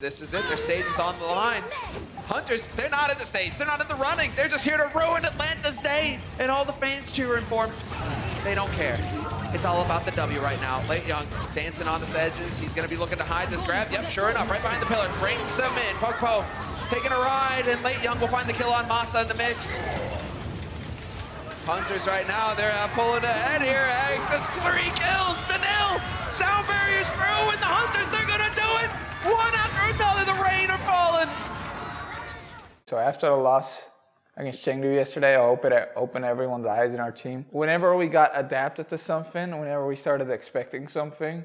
This is it, their stage is on the line. Hunters, they're not in the stage, they're not in the running. They're just here to ruin Atlanta's day. And all the fans cheering for them. They don't care. It's all about the W right now. Lateyoung dancing on the edges. He's gonna be looking to hide this grab. Yep, sure enough, right behind the pillar. Brings him in. Popo taking a ride, and Lateyoung will find the kill on Masa in the mix. Hunters right now, they're pulling ahead here. Eggs, it's 3 kills to 0. Sound barriers through, and the Hunters, they're gonna do it. One after another, the rain are falling. So after the loss against Chengdu yesterday, I hope it opened everyone's eyes in our team. Whenever we got adapted to something, whenever we started expecting something,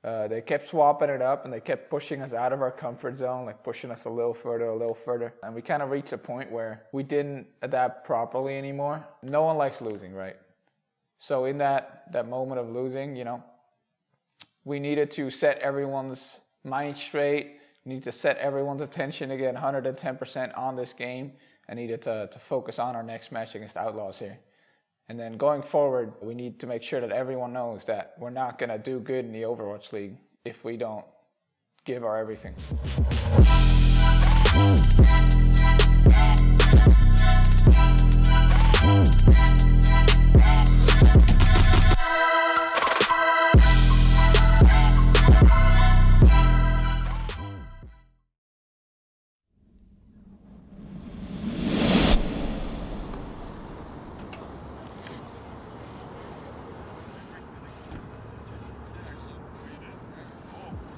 they kept swapping it up and they kept pushing us out of our comfort zone, like pushing us a little further. And we kind of reached a point where we didn't adapt properly anymore. No one likes losing, right? So in that moment of losing, you know, we needed to set everyone's mind straight, need to set everyone's attention again 110% on this game, and needed to focus on our next match against Outlaws here. And then going forward, we need to make sure that everyone knows that we're not going to do good in the Overwatch League if we don't give our everything.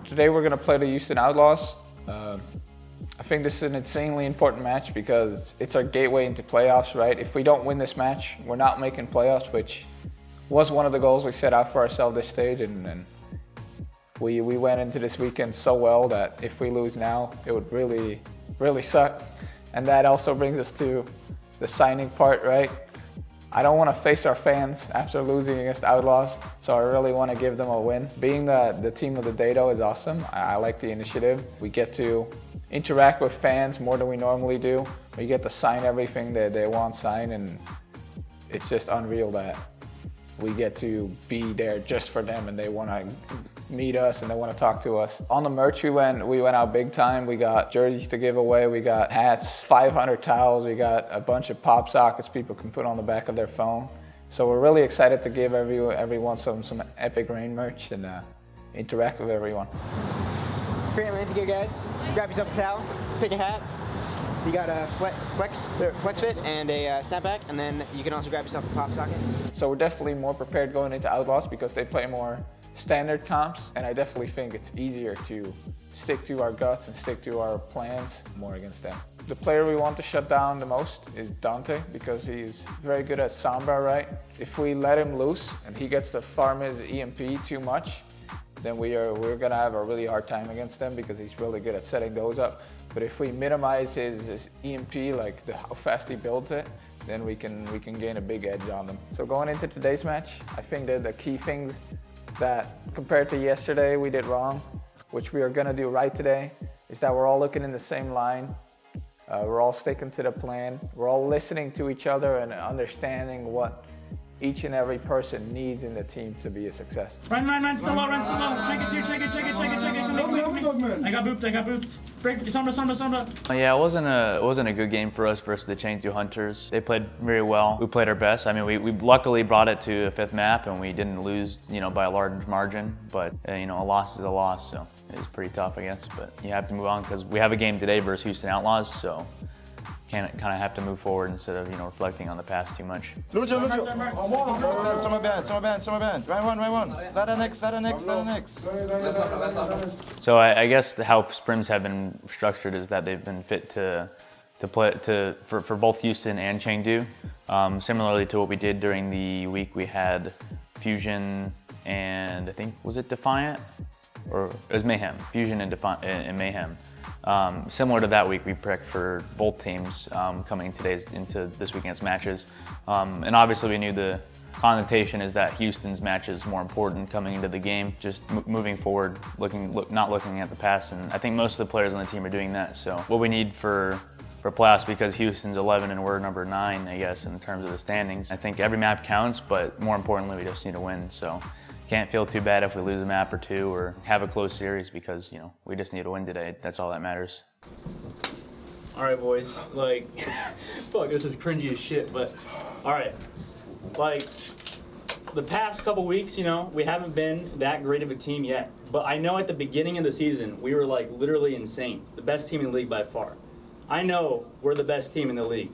Today we're going to play the Houston Outlaws. I think this is an insanely important match because it's our gateway into playoffs, right? If we don't win this match, we're not making playoffs, which was one of the goals we set out for ourselves this stage. And we went into this weekend so well that if we lose now, it would really, really suck. And that also brings us to the signing part, right? I don't want to face our fans after losing against Outlaws, so I really want to give them a win. Being the team of the day though is awesome. I like the initiative. We get to interact with fans more than we normally do. We get to sign everything that they want signed, and it's just unreal that we get to be there just for them and they want to meet us and they want to talk to us. On the merch, we went out big time. We got jerseys to give away, we got hats, 500 towels, we got a bunch of pop sockets people can put on the back of their phone. So we're really excited to give everyone some Epic Rain merch and interact with everyone. Great Atlantic here, guys. Grab yourself a towel, pick a hat. You got a flex fit and a snapback, and then you can also grab yourself a pop socket. So we're definitely more prepared going into Outlaws because they play more standard comps, and I definitely think it's easier to stick to our guts and stick to our plans more against them. The player we want to shut down the most is Dante because he's very good at Sombra, right? If we let him loose and he gets to farm his EMP too much, then we're gonna have a really hard time against them because he's really good at setting those up. But if we minimize his EMP, like how fast he builds it, then we can gain a big edge on them. So going into today's match, I think that the key things that compared to yesterday we did wrong, which we are gonna do right today, is that we're all looking in the same line. We're all sticking to the plan. We're all listening to each other and understanding what each and every person needs in the team to be a success. Run, still low, Check it. Come on. I got booped. Break, Sombra. Yeah, it wasn't a good game for us versus the Chengdu Hunters. They played very well. We played our best. I mean, we luckily brought it to a 5th map and we didn't lose, by a large margin. But a loss is a loss, so it was pretty tough, I guess. But you have to move on because we have a game today versus Houston Outlaws, so kind of have to move forward instead of reflecting on the past too much. Lucio. Summer band. Right one. That next. So I guess how sprims have been structured is that they've been fit to play for both Houston and Chengdu. Similarly to what we did during the week, we had Fusion and I think was it Defiant or it was Mayhem. Fusion and Mayhem. Similar to that week, we prepped for both teams coming into this weekend's matches. And obviously we knew the connotation is that Houston's match is more important coming into the game, just moving forward, not looking at the past. And I think most of the players on the team are doing that. So what we need for playoffs, because Houston's 11 and we're number 9, I guess, in terms of the standings. I think every map counts, but more importantly, we just need to win. So can't feel too bad if we lose a map or two or have a close series because, you know, we just need to win today. That's all that matters. All right, boys. Like, fuck, this is cringy as shit, but all right. Like, the past couple weeks, you know, we haven't been that great of a team yet. But I know at the beginning of the season, we were like literally insane. The best team in the league by far. I know we're the best team in the league.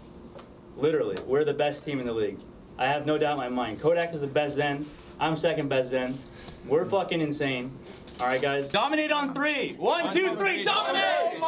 Literally, we're the best team in the league. I have no doubt in my mind. Kodak is the best Zen. I'm second best Zen. We're fucking insane. All right, guys. Dominate on 3. 1, 2, 3, dominate!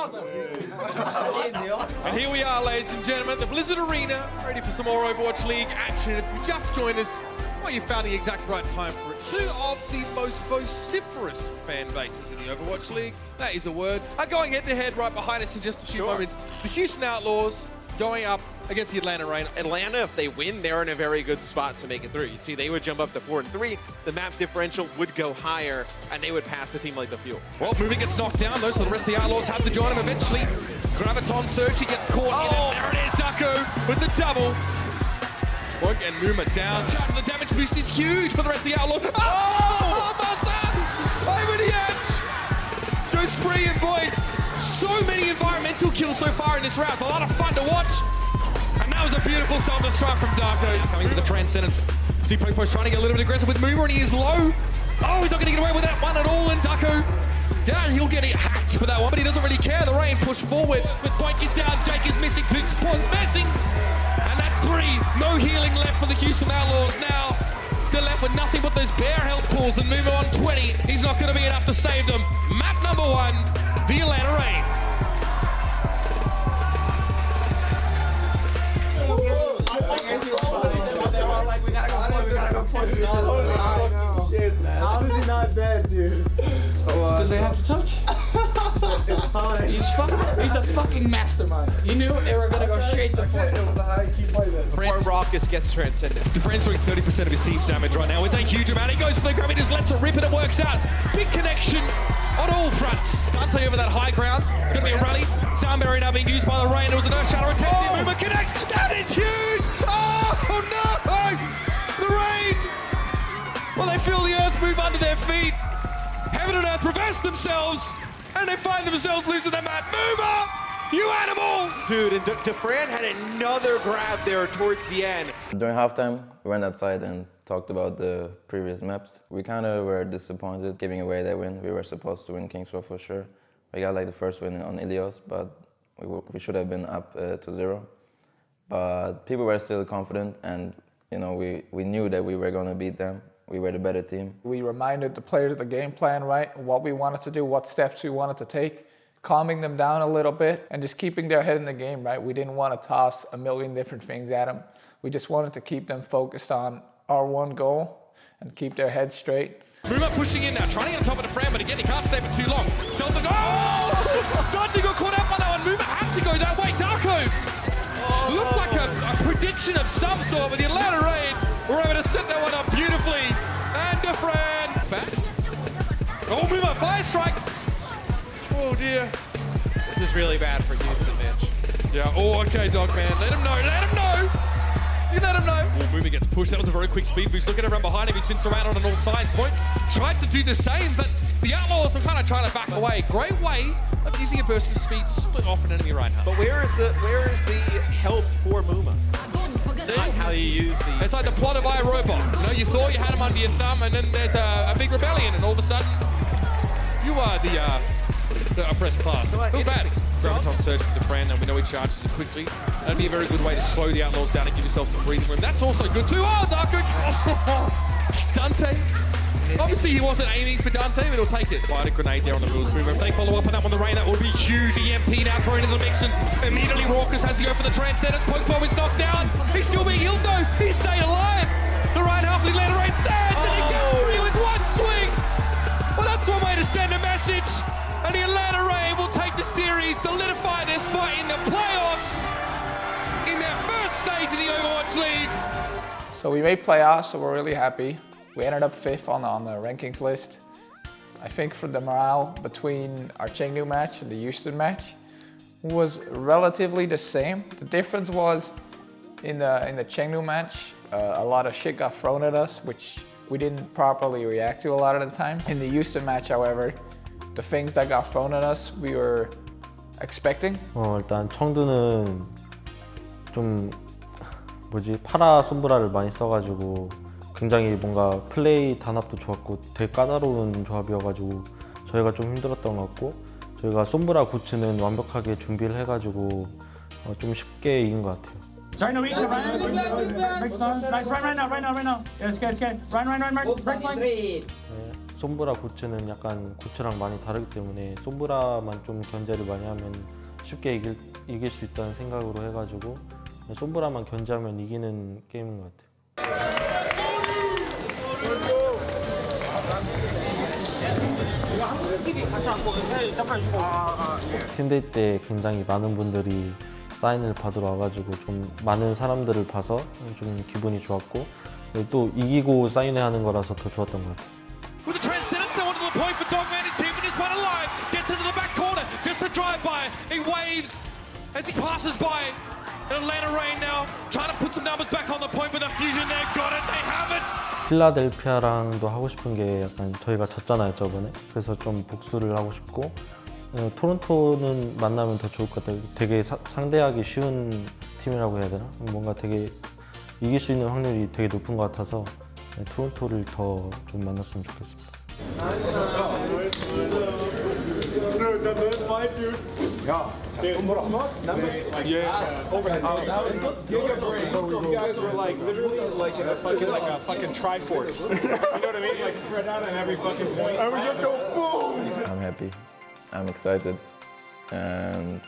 And here we are, ladies and gentlemen, the Blizzard Arena, ready for some more Overwatch League action. If you just joined us, well, you found the exact right time for it. Two of the most vociferous fan bases in the Overwatch League, that is a word, are going head-to-head right behind us in just a few moments. The Houston Outlaws going up against the Atlanta Reign. Atlanta, if they win, they're in a very good spot to make it through. You see, they would jump up to 4-3. The map differential would go higher, and they would pass a team like the Fuel. Well, Movement gets knocked down, though, so the rest of the Outlaws have to join him eventually. Graviton Surge, he gets caught in it. There it is, Ducko with the double. Look, and Muma down. Charge, the damage boost is huge for the rest of the Outlaws. Oh, Massa! Over the edge! Go Spree and Boyd. So many environmental kills so far in this round. It's a lot of fun to watch. And that was a beautiful self-destruct from Darko. Coming to the Transcendence. See Popo's trying to get a little bit aggressive with Muma, and he is low. Oh, he's not going to get away with that one at all. And Darko, yeah, he'll get it hacked for that one, but he doesn't really care. The Reign push forward. With Boink is down, Jake is missing, two supports missing. And that's 3. No healing left for the Houston Outlaws now. They're left with nothing but those bare health pools, and Muma on 20. He's not going to be enough to save them. Map number 1, the Atlanta Reign. How is he not dead, dude? Because they have to touch. It's fine. He's a fucking mastermind. You knew they were gonna go straight to point. It was a high key play then. Before Raucus gets Transcendent. Defense doing 30% of his team's damage right now. It's a huge amount. He goes for the grab, he just lets it rip and it works out. Big connection on all fronts. Dante over that high ground. Gonna be a rally. Soundberry now being used by the Reign. There was an Earth Shadow attack. Muma connects. That is huge! Oh no! The Reign! Well, they feel the Earth move under their feet. Heaven and Earth reverse themselves, and they find themselves losing their map. Move up, you animal! Dude, and Defran had another grab there towards the end. During halftime, we went outside and talked about the previous maps. We kind of were disappointed giving away that win. We were supposed to win Kingsville for sure. We got like the first win on Ilios, but we should have been up to 0. But people were still confident, and you know we knew that we were going to beat them. We were the better team. We reminded the players of the game plan, right? What we wanted to do, what steps we wanted to take, calming them down a little bit, and just keeping their head in the game, right? We didn't want to toss a million different things at them. We just wanted to keep them focused on our one goal and keep their heads straight. Muma pushing in now, trying to get on top of the Fran, but again, he can't stay for too long. Selfie, oh! Dante got caught out by that one. Muma had to go that way. Darko looked like a prediction of some sort, but the Atlanta Reign were able to set that one up beautifully. And Defran back. Oh, Muma, fire strike. Oh dear. This is really bad for Houston, Mitch. Yeah, oh, okay, Dogman. Let him know, let him know. You let him know. Oh, Muma gets pushed. That was a very quick speed boost. Look at everyone behind him. He's been surrounded on all sides. Point tried to do the same, but the Outlaws are kind of trying to back away. Great way of using a burst of speed to split off an enemy right now. But where is the help for Muma? See how you use the... It's like the plot of iRobot. You know, you thought you had him under your thumb, and then there's a big rebellion, and all of a sudden, you are the oppressed class. So, Feels bad. Graviton Surge for Defran, and we know he charges it quickly. That'd be a very good way to slow the Outlaws down and give yourself some breathing room. That's also good too. Oh, Darko! Dante. Obviously, he wasn't aiming for Dante, but he'll take it. Fired a grenade there on the rules mover. If they follow up on that one, the Reign, that would be huge. EMP now thrown into the mix, and immediately Raucus has to go for the Transcendence. Pokeball is knocked down. He's still being healed though. He stayed alive. The right half of the Atlanta Reign stands, and he gets free with one swing. Well, that's one way to send a message. And the Atlanta Reign will take the series, solidify their spot in the playoffs in their first stage of the Overwatch League. So we made playoffs, so we're really happy. We ended up 5th on the rankings list. I think for the morale between our Chengdu match and the Houston match was relatively the same. The difference was in the Chengdu match, a lot of shit got thrown at us, which we didn't properly react to a lot of the time. In the Houston match, however, the things that got thrown at us, we were expecting. 일단 청두는 좀 파라 솜브라를 많이 써가지고 굉장히 뭔가 플레이 단합도 좋았고 되게 까다로운 조합이어가지고 저희가 좀 힘들었던 것 같고 저희가 솜브라 구츠는 완벽하게 준비를 해가지고 좀 쉽게 이긴 것 같아요. Sorry, no, Ryan. Nice, right now. Yeah, it's good. Ryan. Break flank. 네, 솜브라 구츠는 약간 구츠랑 많이 다르기 때문에 솜브라만 좀 견제를 많이 하면 쉽게 이길 수 있다는 생각으로 해가지고 솜브라만 견제하면 이기는 게임인 것 같아요. 팀데이 때 굉장히 많은 분들이 사인을 받으러 와가지고 좀 많은 사람들을 봐서 좀 기분이 좋았고 또 이기고 사인회 하는 거라서 더 좋았던 것 같아요. With the transcendence, still onto the point for Dogman. His team is one alive. Gets into the back corner. Just a drive-by. He waves as he passes by. And Atlanta Reign now trying to put some numbers back on the point with a fusion there. Got it. They have it. 필라델피아랑도 하고 싶은 게 약간 저희가 졌잖아요 저번에. 그래서 좀 복수를 하고 싶고 토론토는 만나면 더 좋을 것 같아요. 되게 상대하기 쉬운 팀이라고 해야 되나? 뭔가 되게 이길 수 있는 확률이 되게 높은 것 같아서 토론토를 더 좀 만났으면 좋겠습니다. I'm happy. I'm excited. And,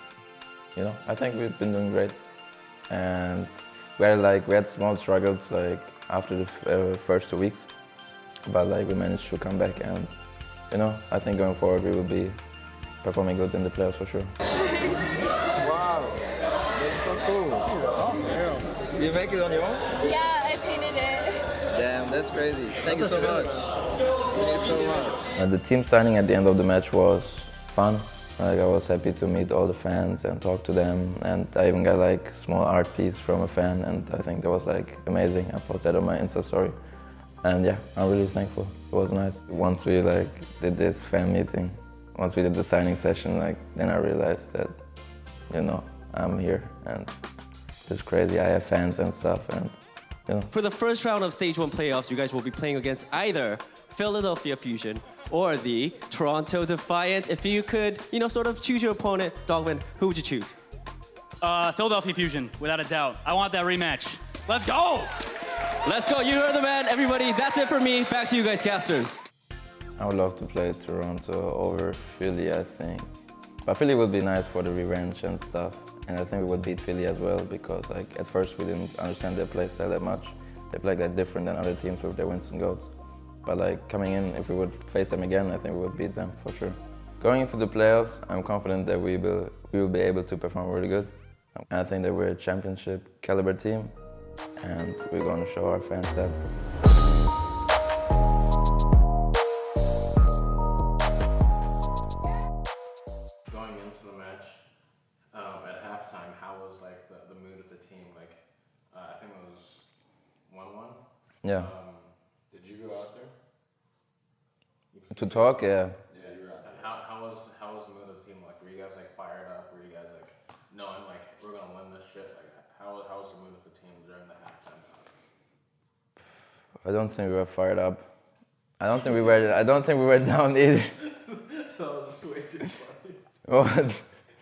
you know, I think we've been doing great. And we had small struggles after the first 2 weeks. But we managed to come back and, you know, I think going forward we will be performing good in the playoffs for sure. Wow, that's so cool. You make it on your own? Yeah, I painted it. Damn, that's crazy. Thank you so much. Thank you so much. The team signing at the end of the match was fun. I was happy to meet all the fans and talk to them, and I even got a small art piece from a fan, and I think that was amazing. I posted that on my Insta story. And yeah, I'm really thankful. It was nice. Once we did this fan meeting, once we did the signing session, then I realized that, you know, I'm here and it's crazy. I have fans and stuff, and you know. For the first round of Stage 1 playoffs, you guys will be playing against either Philadelphia Fusion or the Toronto Defiant. If you could, you know, sort of choose your opponent, Dogman, who would you choose? Philadelphia Fusion, without a doubt. I want that rematch. Let's go! Let's go. You heard the man, everybody. That's it for me. Back to you guys, casters. I would love to play Toronto over Philly, I think. But Philly would be nice for the revenge and stuff. And I think we would beat Philly as well because at first we didn't understand their play style that much. They play different than other teams with their wins and goals. But coming in, if we would face them again, I think we would beat them for sure. Going into the playoffs, I'm confident that we will be able to perform really good. I think that we're a championship caliber team, and we're going to show our fans that. Going into the match, at halftime, how was the mood of the team? I think it was 1-1. Yeah. Did you go out there? To talk, yeah. Yeah, you were out there. How was the mood of the team? Were you guys fired up? Were you guys knowing we're gonna win this shit? How was the mood of the team during the halftime? I don't think we were fired up. I don't think we were down either. That was way too funny. What?